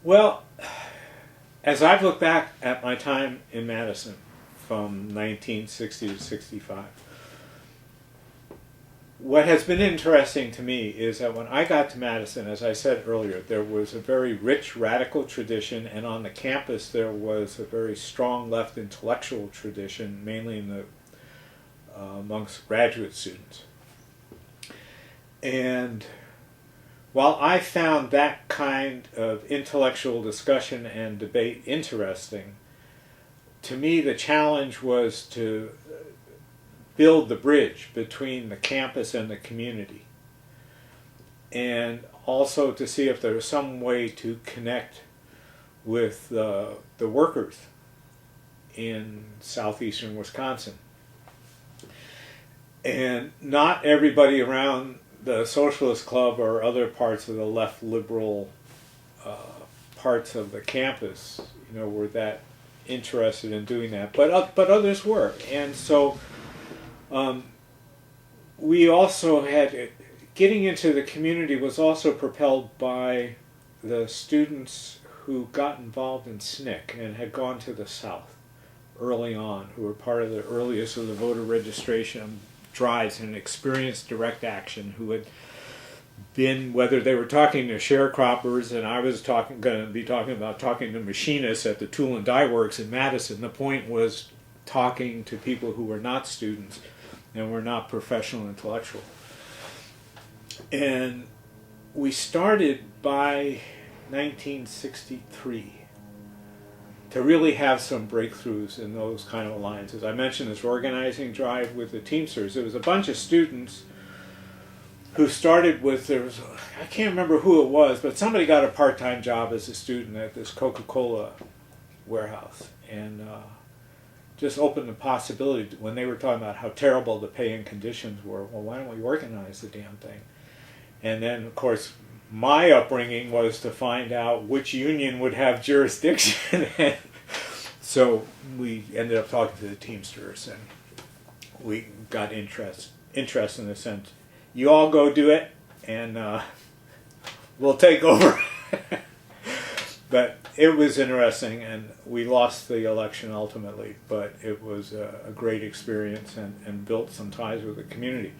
Well, as I've looked back at my time in Madison from 1960 to 65, what has been interesting to me is that when I got to Madison, as I said earlier, there was a very rich radical tradition, and on the campus there was a very strong left intellectual tradition, mainly in the amongst graduate students. And while I found that kind of intellectual discussion and debate interesting, to me the challenge was to build the bridge between the campus and the community, and also to see if there was some way to connect with the workers in southeastern Wisconsin. And not everybody around the Socialist Club or other parts of the left liberal parts of the campus, were that interested in doing that, but others were. And so we also had, getting into the community was also propelled by the students who got involved in SNCC and had gone to the South early on, who were part of the earliest of the voter registration drives and experienced direct action, who had been, whether they were talking to sharecroppers, and I was going to be talking to machinists at the tool and die works in Madison. The point was talking to people who were not students and were not professional intellectual. And we started by 1963 to really have some breakthroughs in those kind of alliances. I mentioned this organizing drive with the Teamsters. It was a bunch of students who started with, I can't remember who it was, but somebody got a part-time job as a student at this Coca-Cola warehouse, and just opened the possibility, when they were talking about how terrible the pay and conditions were, well, why don't we organize the damn thing? And then, of course, my upbringing was to find out which union would have jurisdiction. So we ended up talking to the Teamsters, and we got interest in the sense, you all go do it, and we'll take over. But it was interesting, and we lost the election ultimately, but it was a great experience and built some ties with the community.